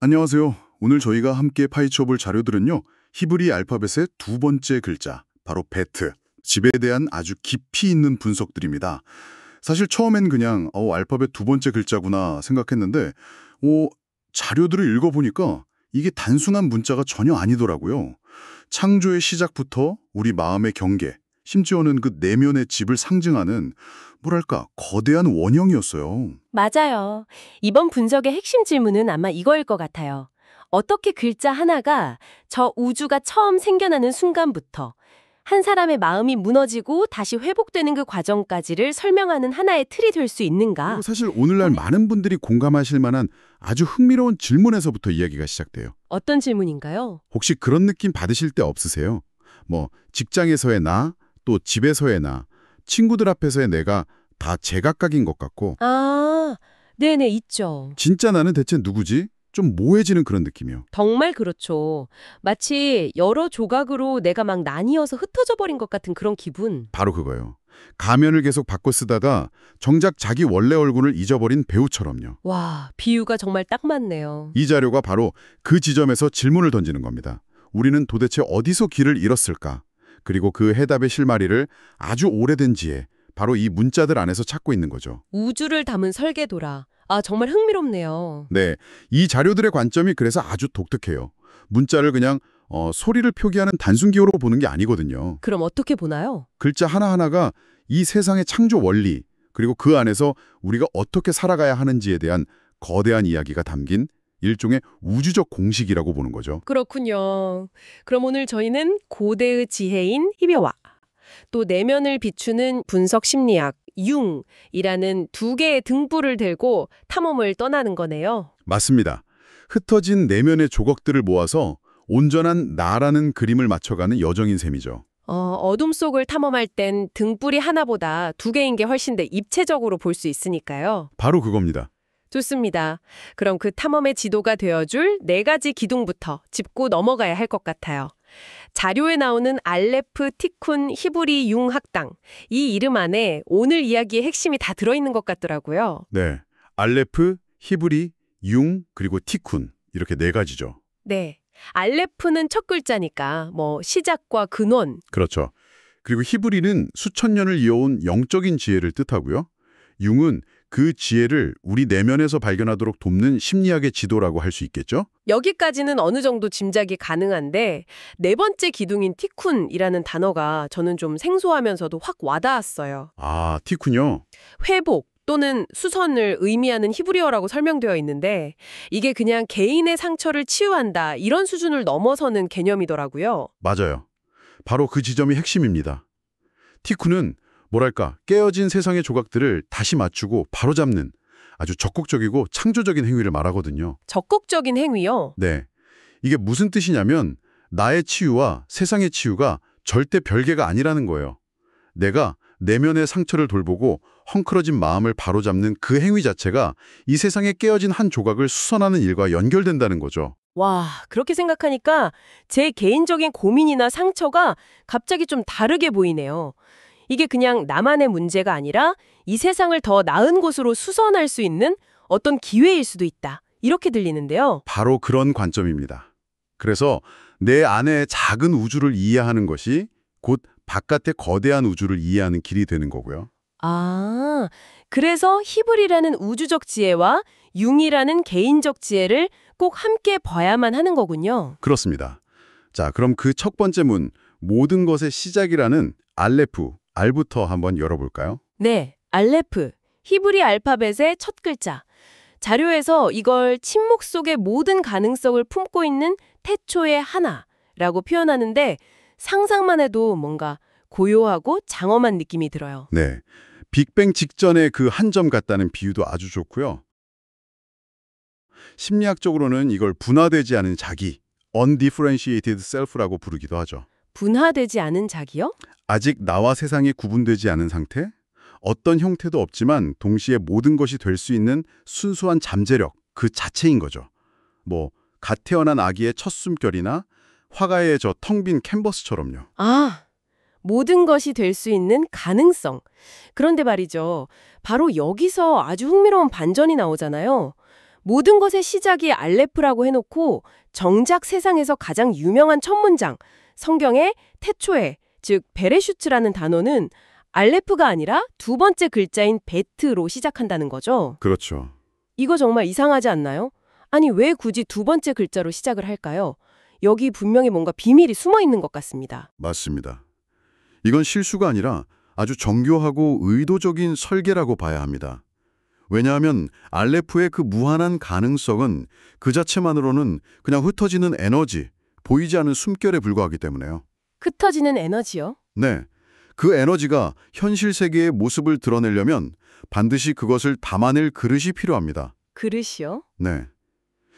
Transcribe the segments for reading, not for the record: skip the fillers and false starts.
안녕하세요. 오늘 저희가 함께 파헤쳐 볼 자료들은요. 히브리 알파벳의 두 번째 글자, 바로 베트, 집에 대한 아주 깊이 있는 분석들입니다. 사실 처음엔 그냥 알파벳 두 번째 글자구나 생각했는데 자료들을 읽어보니까 이게 단순한 문자가 전혀 아니더라고요. 창조의 시작부터 우리 마음의 경계, 심지어는 그 내면의 집을 상징하는 뭐랄까 거대한 원형이었어요. 맞아요. 이번 분석의 핵심 질문은 아마 이거일 것 같아요. 어떻게 글자 하나가 저 우주가 처음 생겨나는 순간부터 한 사람의 마음이 무너지고 다시 회복되는 그 과정까지를 설명하는 하나의 틀이 될 수 그리고 있는가? 사실 오늘날 많은 분들이 공감하실 만한 아주 흥미로운 질문에서부터 이야기가 시작돼요. 어떤 질문인가요? 혹시 그런 느낌 받으실 때 없으세요? 뭐 직장에서의 나, 또 집에서의 나, 친구들 앞에서의 내가 다 제각각인 것 같고 네네, 있죠. 진짜 나는 대체 누구지? 좀 모호해지는 그런 느낌이요. 정말 그렇죠. 마치 여러 조각으로 내가 막 나뉘어서 흩어져 버린 것 같은 그런 기분. 바로 그거예요. 가면을 계속 바꿔 쓰다가 정작 자기 원래 얼굴을 잊어버린 배우처럼요. 와, 비유가 정말 딱 맞네요. 이 자료가 바로 그 지점에서 질문을 던지는 겁니다. 우리는 도대체 어디서 길을 잃었을까? 그리고 그 해답의 실마리를 아주 오래된 지에 바로 이 문자들 안에서 찾고 있는 거죠. 우주를 담은 설계도라. 정말 흥미롭네요. 네, 이 자료들의 관점이 그래서 아주 독특해요. 문자를 그냥 소리를 표기하는 단순 기호로 보는 게 아니거든요. 그럼 어떻게 보나요? 글자 하나하나가 이 세상의 창조 원리, 그리고 그 안에서 우리가 어떻게 살아가야 하는지에 대한 거대한 이야기가 담긴 일종의 우주적 공식이라고 보는 거죠. 그렇군요. 그럼 오늘 저희는 고대의 지혜인 히벼와 또 내면을 비추는 분석 심리학 융이라는 두 개의 등불을 들고 탐험을 떠나는 거네요. 맞습니다. 흩어진 내면의 조각들을 모아서 온전한 나라는 그림을 맞춰가는 여정인 셈이죠. 어둠 속을 탐험할 땐 등불이 하나보다 두 개인 게 훨씬 더 입체적으로 볼 수 있으니까요. 바로 그겁니다. 좋습니다. 그럼 그 탐험의 지도가 되어줄 네 가지 기둥부터 짚고 넘어가야 할 것 같아요. 자료에 나오는 알레프, 티쿤, 히브리, 융 학당. 이 이름 안에 오늘 이야기의 핵심이 다 들어있는 것 같더라고요. 네, 알레프, 히브리, 융, 그리고 티쿤 이렇게 네 가지죠. 네. 알레프는 첫 글자니까 시작과 근원. 그렇죠. 그리고 히브리는 수천 년을 이어온 영적인 지혜를 뜻하고요. 융은 그 지혜를 우리 내면에서 발견하도록 돕는 심리학의 지도라고 할 수 있겠죠? 여기까지는 어느 정도 짐작이 가능한데 네 번째 기둥인 티쿤이라는 단어가 저는 좀 생소하면서도 확 와닿았어요. 아, 티쿤요? 회복 또는 수선을 의미하는 히브리어라고 설명되어 있는데 이게 그냥 개인의 상처를 치유한다 이런 수준을 넘어서는 개념이더라고요. 맞아요. 바로 그 지점이 핵심입니다. 티쿤은 뭐랄까 깨어진 세상의 조각들을 다시 맞추고 바로잡는 아주 적극적이고 창조적인 행위를 말하거든요. 적극적인 행위요? 네, 이게 무슨 뜻이냐면 나의 치유와 세상의 치유가 절대 별개가 아니라는 거예요. 내가 내면의 상처를 돌보고 헝클어진 마음을 바로잡는 그 행위 자체가 이 세상에 깨어진 한 조각을 수선하는 일과 연결된다는 거죠. 와, 그렇게 생각하니까 제 개인적인 고민이나 상처가 갑자기 좀 다르게 보이네요. 이게 그냥 나만의 문제가 아니라 이 세상을 더 나은 곳으로 수선할 수 있는 어떤 기회일 수도 있다. 이렇게 들리는데요. 바로 그런 관점입니다. 그래서 내 안의 작은 우주를 이해하는 것이 곧 바깥의 거대한 우주를 이해하는 길이 되는 거고요. 그래서 히브리라는 우주적 지혜와 융이라는 개인적 지혜를 꼭 함께 봐야만 하는 거군요. 그렇습니다. 자, 그럼 그 첫 번째 문, 모든 것의 시작이라는 알레프, 알부터 한번 열어볼까요? 네, 알레프, 히브리 알파벳의 첫 글자. 자료에서 이걸 침묵 속의 모든 가능성을 품고 있는 태초의 하나라고 표현하는데 상상만 해도 뭔가 고요하고 장엄한 느낌이 들어요. 네, 빅뱅 직전의 그 한 점 같다는 비유도 아주 좋고요. 심리학적으로는 이걸 분화되지 않은 자기, undifferentiated self라고 부르기도 하죠. 분화되지 않은 자기요? 아직 나와 세상이 구분되지 않은 상태? 어떤 형태도 없지만 동시에 모든 것이 될 수 있는 순수한 잠재력, 그 자체인 거죠. 갓 태어난 아기의 첫 숨결이나 화가의 저 텅 빈 캔버스처럼요. 모든 것이 될 수 있는 가능성. 그런데 말이죠. 바로 여기서 아주 흥미로운 반전이 나오잖아요. 모든 것의 시작이 알레프라고 해놓고 정작 세상에서 가장 유명한 첫 문장, 성경의 태초에, 즉 베레슈트라는 단어는 알레프가 아니라 두 번째 글자인 베트로 시작한다는 거죠. 그렇죠. 이거 정말 이상하지 않나요? 아니 왜 굳이 두 번째 글자로 시작을 할까요? 여기 분명히 뭔가 비밀이 숨어 있는 것 같습니다. 맞습니다. 이건 실수가 아니라 아주 정교하고 의도적인 설계라고 봐야 합니다. 왜냐하면 알레프의 그 무한한 가능성은 그 자체만으로는 그냥 흩어지는 에너지, 보이지 않는 숨결에 불과하기 때문에요. 흩어지는 에너지요? 네, 그 에너지가 현실 세계의 모습을 드러내려면 반드시 그것을 담아낼 그릇이 필요합니다. 그릇이요? 네,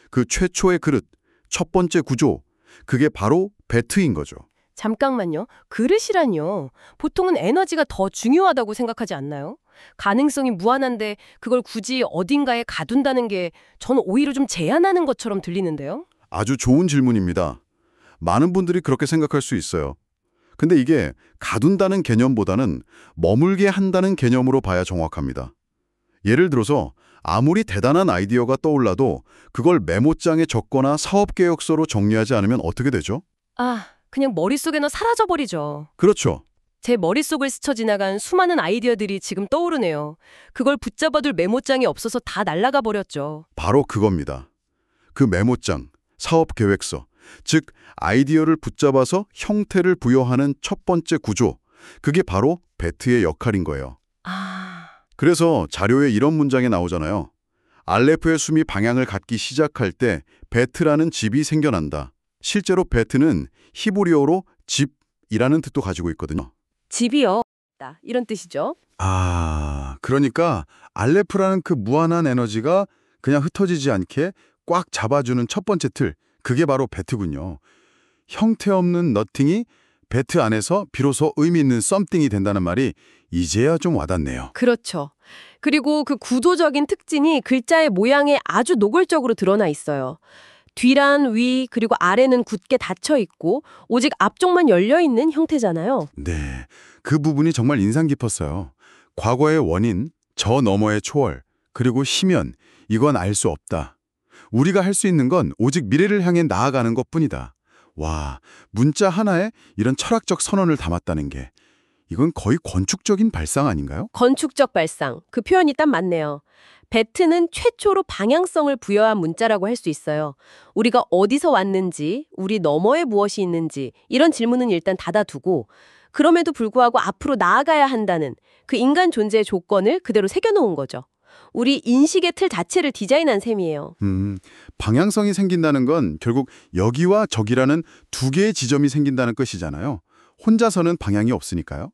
그 최초의 그릇, 첫 번째 구조, 그게 바로 배트인 거죠. 잠깐만요. 그릇이라뇨. 보통은 에너지가 더 중요하다고 생각하지 않나요? 가능성이 무한한데 그걸 굳이 어딘가에 가둔다는 게 저는 오히려 좀 제한하는 것처럼 들리는데요. 아주 좋은 질문입니다. 많은 분들이 그렇게 생각할 수 있어요. 근데 이게 가둔다는 개념보다는 머물게 한다는 개념으로 봐야 정확합니다. 예를 들어서 아무리 대단한 아이디어가 떠올라도 그걸 메모장에 적거나 사업계획서로 정리하지 않으면 어떻게 되죠? 그냥 머릿속에는 사라져버리죠. 그렇죠. 제 머릿속을 스쳐 지나간 수많은 아이디어들이 지금 떠오르네요. 그걸 붙잡아둘 메모장이 없어서 다 날아가 버렸죠. 바로 그겁니다. 그 메모장, 사업계획서, 즉 아이디어를 붙잡아서 형태를 부여하는 첫 번째 구조, 그게 바로 배트의 역할인 거예요. 그래서 자료에 이런 문장이 나오잖아요. 알레프의 숨이 방향을 갖기 시작할 때 배트라는 집이 생겨난다. 실제로 배트는 히브리어로 집이라는 뜻도 가지고 있거든요. 집이요. 이런 뜻이죠. 그러니까 알레프라는 그 무한한 에너지가 그냥 흩어지지 않게 꽉 잡아주는 첫 번째 틀, 그게 바로 배트군요. 형태 없는 너팅이 배트 안에서 비로소 의미 있는 썸띵이 된다는 말이 이제야 좀 와닿네요. 그렇죠. 그리고 그 구조적인 특징이 글자의 모양에 아주 노골적으로 드러나 있어요. 뒤란 위 그리고 아래는 굳게 닫혀 있고 오직 앞쪽만 열려 있는 형태잖아요. 네, 그 부분이 정말 인상 깊었어요. 과거의 원인, 저 너머의 초월, 그리고 심연, 이건 알 수 없다. 우리가 할 수 있는 건 오직 미래를 향해 나아가는 것뿐이다. 와, 문자 하나에 이런 철학적 선언을 담았다는 게 이건 거의 건축적인 발상 아닌가요? 건축적 발상, 그 표현이 딱 맞네요. 배트는 최초로 방향성을 부여한 문자라고 할 수 있어요. 우리가 어디서 왔는지, 우리 너머에 무엇이 있는지 이런 질문은 일단 닫아두고 그럼에도 불구하고 앞으로 나아가야 한다는 그 인간 존재의 조건을 그대로 새겨놓은 거죠. 우리 인식의 틀 자체를 디자인한 셈이에요. 방향성이 생긴다는 건 결국 여기와 저기라는 두 개의 지점이 생긴다는 뜻이잖아요. 혼자서는 방향이 없으니까요.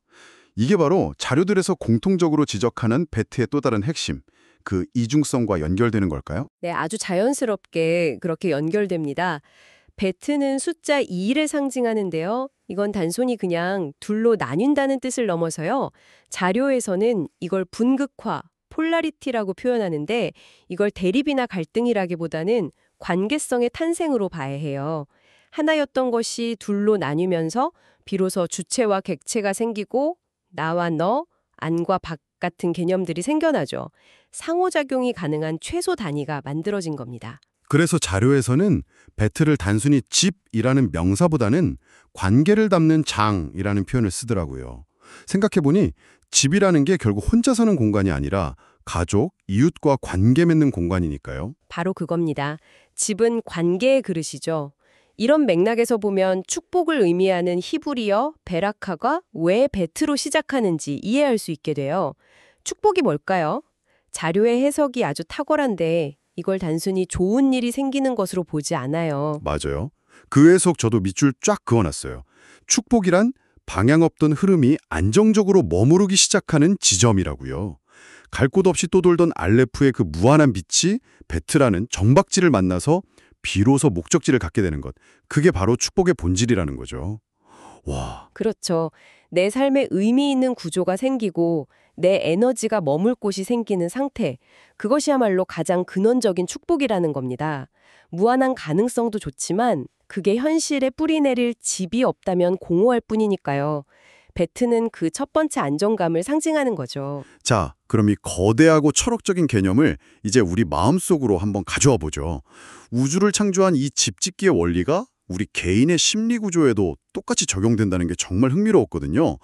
이게 바로 자료들에서 공통적으로 지적하는 배트의 또 다른 핵심, 그 이중성과 연결되는 걸까요? 네, 아주 자연스럽게 그렇게 연결됩니다. 배트는 숫자 2를 상징하는데요. 이건 단순히 그냥 둘로 나뉜다는 뜻을 넘어서요. 자료에서는 이걸 분극화, 폴라리티라고 표현하는데 이걸 대립이나 갈등이라기보다는 관계성의 탄생으로 봐야 해요. 하나였던 것이 둘로 나뉘면서 비로소 주체와 객체가 생기고 나와 너, 안과 밖 같은 개념들이 생겨나죠. 상호작용이 가능한 최소 단위가 만들어진 겁니다. 그래서 자료에서는 배트를 단순히 집이라는 명사보다는 관계를 담는 장이라는 표현을 쓰더라고요. 생각해보니 집이라는 게 결국 혼자 사는 공간이 아니라 가족, 이웃과 관계 맺는 공간이니까요. 바로 그겁니다. 집은 관계의 그릇이죠. 이런 맥락에서 보면 축복을 의미하는 히브리어 베라카가 왜 베트로 시작하는지 이해할 수 있게 돼요. 축복이 뭘까요? 자료의 해석이 아주 탁월한데 이걸 단순히 좋은 일이 생기는 것으로 보지 않아요. 맞아요. 그 해석 저도 밑줄 쫙 그어놨어요. 축복이란 방향 없던 흐름이 안정적으로 머무르기 시작하는 지점이라고요. 갈 곳 없이 또 돌던 알레프의 그 무한한 빛이 베트라는 정박지를 만나서 비로소 목적지를 갖게 되는 것. 그게 바로 축복의 본질이라는 거죠. 와. 그렇죠. 내 삶에 의미 있는 구조가 생기고 내 에너지가 머물 곳이 생기는 상태. 그것이야말로 가장 근원적인 축복이라는 겁니다. 무한한 가능성도 좋지만 그게 현실에 뿌리 내릴 집이 없다면 공허할 뿐이니까요. 배트는 그 첫 번째 안정감을 상징하는 거죠. 자, 그럼 이 거대하고 철학적인 개념을 이제 우리 마음속으로 한번 가져와 보죠. 우주를 창조한 이 집짓기의 원리가 우리 개인의 심리 구조에도 똑같이 적용된다는 게 정말 흥미로웠거든요.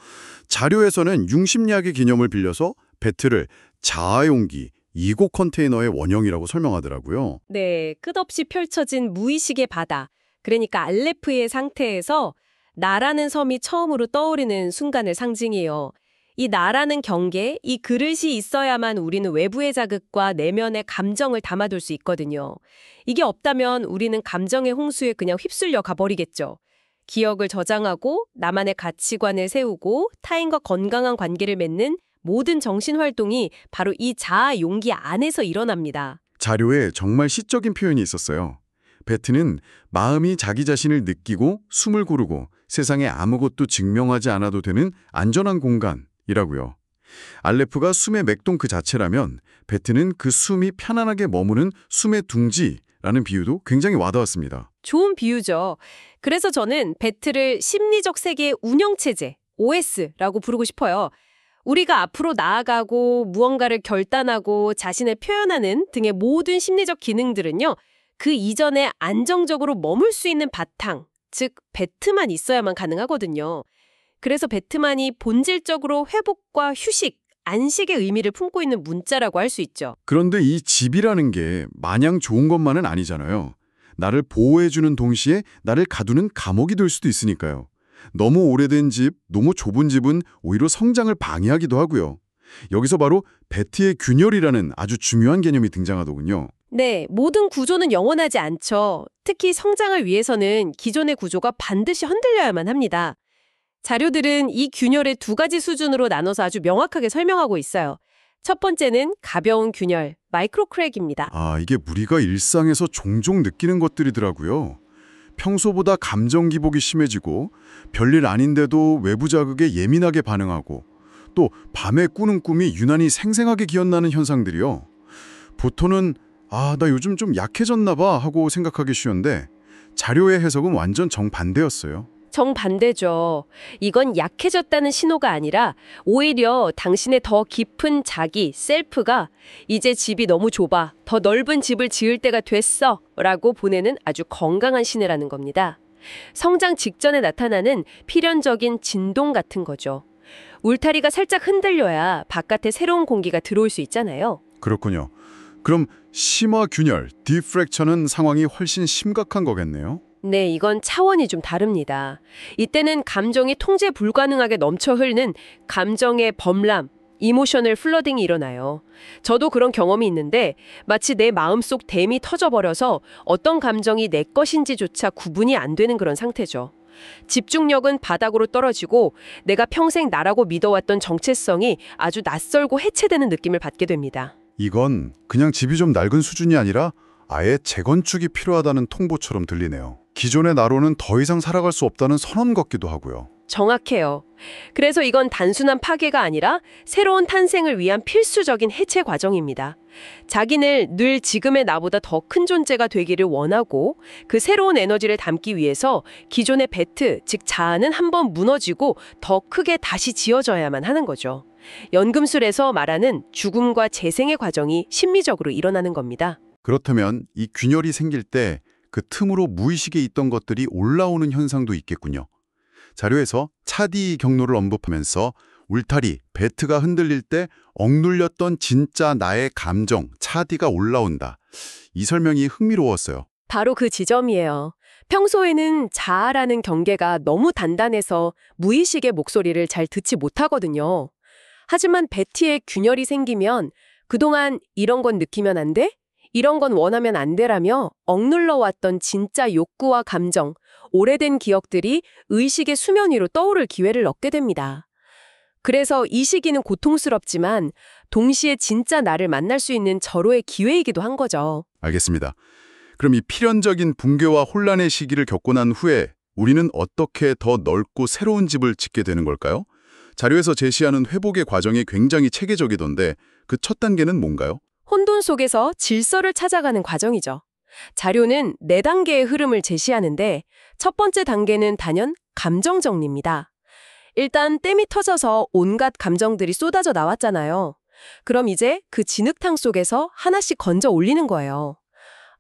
자료에서는 융심리학의 개념을 빌려서 배트를 자아용기, 이고 컨테이너의 원형이라고 설명하더라고요. 네, 끝없이 펼쳐진 무의식의 바다, 그러니까 알레프의 상태에서 나라는 섬이 처음으로 떠오르는 순간을 상징해요. 이 나라는 경계, 이 그릇이 있어야만 우리는 외부의 자극과 내면의 감정을 담아둘 수 있거든요. 이게 없다면 우리는 감정의 홍수에 그냥 휩쓸려 가버리겠죠. 기억을 저장하고 나만의 가치관을 세우고 타인과 건강한 관계를 맺는 모든 정신활동이 바로 이 자아 용기 안에서 일어납니다. 자료에 정말 시적인 표현이 있었어요. 배트는 마음이 자기 자신을 느끼고 숨을 고르고 세상에 아무것도 증명하지 않아도 되는 안전한 공간이라고요. 알레프가 숨의 맥동 그 자체라면 배트는 그 숨이 편안하게 머무는 숨의 둥지라는 비유도 굉장히 와닿았습니다. 좋은 비유죠. 그래서 저는 배트를 심리적 세계의 운영체제, OS라고 부르고 싶어요. 우리가 앞으로 나아가고 무언가를 결단하고 자신을 표현하는 등의 모든 심리적 기능들은요. 그 이전에 안정적으로 머물 수 있는 바탕, 즉 배트만 있어야만 가능하거든요. 그래서 배트만이 본질적으로 회복과 휴식, 안식의 의미를 품고 있는 문자라고 할 수 있죠. 그런데 이 집이라는 게 마냥 좋은 것만은 아니잖아요. 나를 보호해주는 동시에 나를 가두는 감옥이 될 수도 있으니까요. 너무 오래된 집, 너무 좁은 집은 오히려 성장을 방해하기도 하고요. 여기서 바로 배트의 균열이라는 아주 중요한 개념이 등장하더군요. 네, 모든 구조는 영원하지 않죠. 특히 성장을 위해서는 기존의 구조가 반드시 흔들려야만 합니다. 자료들은 이 균열의 두 가지 수준으로 나눠서 아주 명확하게 설명하고 있어요. 첫 번째는 가벼운 균열, 마이크로 크랙입니다. 아, 이게 우리가 일상에서 종종 느끼는 것들이더라고요. 평소보다 감정 기복이 심해지고 별일 아닌데도 외부 자극에 예민하게 반응하고 또 밤에 꾸는 꿈이 유난히 생생하게 기억나는 현상들이요. 보통은 나 요즘 좀 약해졌나 봐 하고 생각하기 쉬운데 자료의 해석은 완전 정반대였어요. 정반대죠. 이건 약해졌다는 신호가 아니라 오히려 당신의 더 깊은 자기, 셀프가 이제 집이 너무 좁아, 더 넓은 집을 지을 때가 됐어 라고 보내는 아주 건강한 신호라는 겁니다. 성장 직전에 나타나는 필연적인 진동 같은 거죠. 울타리가 살짝 흔들려야 바깥에 새로운 공기가 들어올 수 있잖아요. 그렇군요. 그럼 심화 균열, 디프랙처는 상황이 훨씬 심각한 거겠네요. 네, 이건 차원이 좀 다릅니다. 이때는 감정이 통제 불가능하게 넘쳐 흐르는 감정의 범람, 이모셔널 플러딩이 일어나요. 저도 그런 경험이 있는데 마치 내 마음속 댐이 터져버려서 어떤 감정이 내 것인지조차 구분이 안 되는 그런 상태죠. 집중력은 바닥으로 떨어지고 내가 평생 나라고 믿어왔던 정체성이 아주 낯설고 해체되는 느낌을 받게 됩니다. 이건 그냥 집이 좀 낡은 수준이 아니라 아예 재건축이 필요하다는 통보처럼 들리네요. 기존의 나로는 더 이상 살아갈 수 없다는 선언 같기도 하고요. 정확해요. 그래서 이건 단순한 파괴가 아니라 새로운 탄생을 위한 필수적인 해체 과정입니다. 자기는 늘 지금의 나보다 더 큰 존재가 되기를 원하고 그 새로운 에너지를 담기 위해서 기존의 배트, 즉 자아는 한번 무너지고 더 크게 다시 지어져야만 하는 거죠. 연금술에서 말하는 죽음과 재생의 과정이 심리적으로 일어나는 겁니다. 그렇다면 이 균열이 생길 때 그 틈으로 무의식에 있던 것들이 올라오는 현상도 있겠군요. 자료에서 차디 경로를 언급하면서 울타리, 배트가 흔들릴 때 억눌렸던 진짜 나의 감정, 차디가 올라온다. 이 설명이 흥미로웠어요. 바로 그 지점이에요. 평소에는 자아라는 경계가 너무 단단해서 무의식의 목소리를 잘 듣지 못하거든요. 하지만 배트의 균열이 생기면 그동안 이런 건 느끼면 안 돼? 이런 건 원하면 안 되라며 억눌러왔던 진짜 욕구와 감정, 오래된 기억들이 의식의 수면 위로 떠오를 기회를 얻게 됩니다. 그래서 이 시기는 고통스럽지만 동시에 진짜 나를 만날 수 있는 절호의 기회이기도 한 거죠. 알겠습니다. 그럼 이 필연적인 붕괴와 혼란의 시기를 겪고 난 후에 우리는 어떻게 더 넓고 새로운 집을 짓게 되는 걸까요? 자료에서 제시하는 회복의 과정이 굉장히 체계적이던데 그 첫 단계는 뭔가요? 혼돈 속에서 질서를 찾아가는 과정이죠. 자료는 4단계의 흐름을 제시하는데 첫 번째 단계는 단연 감정 정리입니다. 일단 댐이 터져서 온갖 감정들이 쏟아져 나왔잖아요. 그럼 이제 그 진흙탕 속에서 하나씩 건져 올리는 거예요.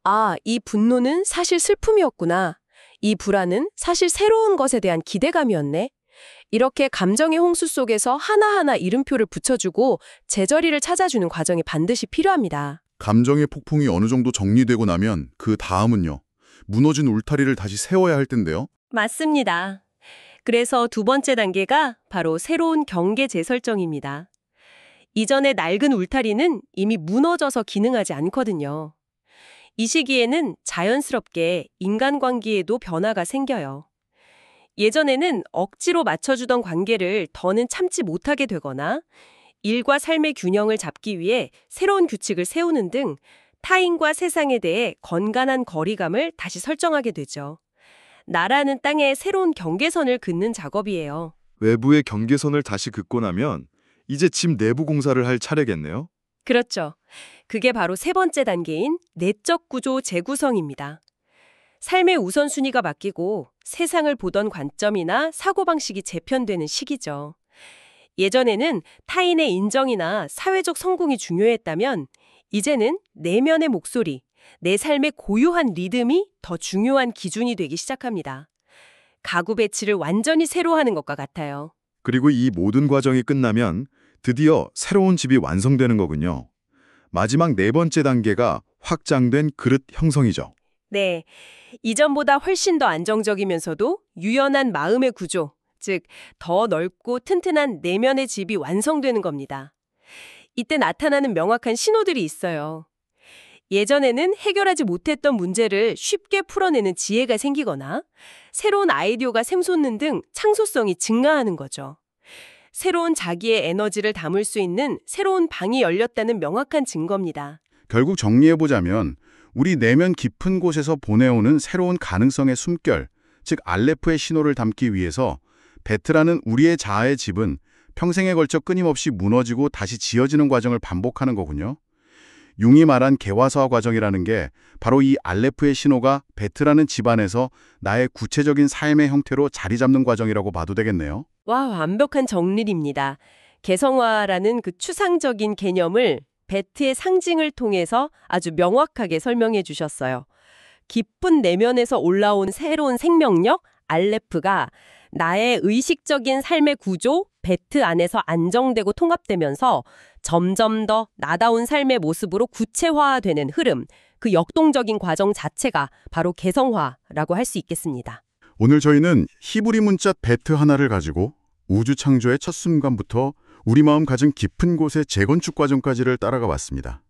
아, 이 분노는 사실 슬픔이었구나. 이 불안은 사실 새로운 것에 대한 기대감이었네. 이렇게 감정의 홍수 속에서 하나하나 이름표를 붙여주고 제자리를 찾아주는 과정이 반드시 필요합니다. 감정의 폭풍이 어느 정도 정리되고 나면 그 다음은요. 무너진 울타리를 다시 세워야 할 텐데요. 맞습니다. 그래서 두 번째 단계가 바로 새로운 경계 재설정입니다. 이전의 낡은 울타리는 이미 무너져서 기능하지 않거든요. 이 시기에는 자연스럽게 인간관계에도 변화가 생겨요. 예전에는 억지로 맞춰주던 관계를 더는 참지 못하게 되거나 일과 삶의 균형을 잡기 위해 새로운 규칙을 세우는 등 타인과 세상에 대해 건강한 거리감을 다시 설정하게 되죠. 나라는 땅에 새로운 경계선을 긋는 작업이에요. 외부의 경계선을 다시 긋고 나면 이제 집 내부 공사를 할 차례겠네요. 그렇죠. 그게 바로 세 번째 단계인 내적 구조 재구성입니다. 삶의 우선순위가 바뀌고 세상을 보던 관점이나 사고방식이 재편되는 시기죠. 예전에는 타인의 인정이나 사회적 성공이 중요했다면 이제는 내면의 목소리, 내 삶의 고유한 리듬이 더 중요한 기준이 되기 시작합니다. 가구 배치를 완전히 새로 하는 것과 같아요. 그리고 이 모든 과정이 끝나면 드디어 새로운 집이 완성되는 거군요. 마지막 네 번째 단계가 확장된 그릇 형성이죠. 네, 이전보다 훨씬 더 안정적이면서도 유연한 마음의 구조, 즉 더 넓고 튼튼한 내면의 집이 완성되는 겁니다. 이때 나타나는 명확한 신호들이 있어요. 예전에는 해결하지 못했던 문제를 쉽게 풀어내는 지혜가 생기거나 새로운 아이디어가 샘솟는 등 창조성이 증가하는 거죠. 새로운 자기의 에너지를 담을 수 있는 새로운 방이 열렸다는 명확한 증거입니다. 결국 정리해보자면 우리 내면 깊은 곳에서 보내오는 새로운 가능성의 숨결, 즉 알레프의 신호를 담기 위해서 베트라는 우리의 자아의 집은 평생에 걸쳐 끊임없이 무너지고 다시 지어지는 과정을 반복하는 거군요. 융이 말한 개화사 과정이라는 게 바로 이 알레프의 신호가 베트라는 집안에서 나의 구체적인 삶의 형태로 자리 잡는 과정이라고 봐도 되겠네요. 와, 완벽한 정리입니다. 개성화라는 그 추상적인 개념을 베트의 상징을 통해서 아주 명확하게 설명해 주셨어요. 깊은 내면에서 올라온 새로운 생명력, 알레프가 나의 의식적인 삶의 구조, 베트 안에서 안정되고 통합되면서 점점 더 나다운 삶의 모습으로 구체화되는 흐름, 그 역동적인 과정 자체가 바로 개성화라고 할 수 있겠습니다. 오늘 저희는 히브리 문자 베트 하나를 가지고 우주 창조의 첫 순간부터 우리 마음 가진 깊은 곳의 재건축 과정까지를 따라가 봤습니다.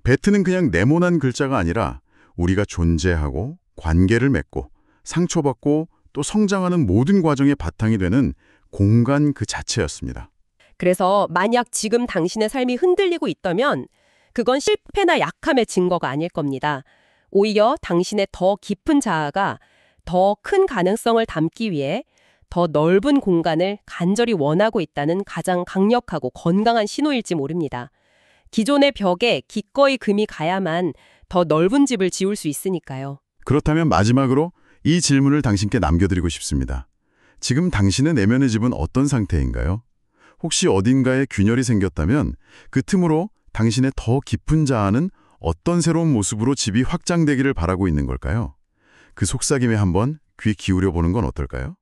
베트는 그냥 네모난 글자가 아니라 우리가 존재하고 관계를 맺고 상처받고 또 성장하는 모든 과정의 바탕이 되는 공간 그 자체였습니다. 그래서 만약 지금 당신의 삶이 흔들리고 있다면 그건 실패나 약함의 증거가 아닐 겁니다. 오히려 당신의 더 깊은 자아가 더 큰 가능성을 담기 위해 더 넓은 공간을 간절히 원하고 있다는 가장 강력하고 건강한 신호일지 모릅니다. 기존의 벽에 기꺼이 금이 가야만 더 넓은 집을 지을 수 있으니까요. 그렇다면 마지막으로 이 질문을 당신께 남겨드리고 싶습니다. 지금 당신의 내면의 집은 어떤 상태인가요? 혹시 어딘가에 균열이 생겼다면 그 틈으로 당신의 더 깊은 자아는 어떤 새로운 모습으로 집이 확장되기를 바라고 있는 걸까요? 그 속삭임에 한번 귀 기울여 보는 건 어떨까요?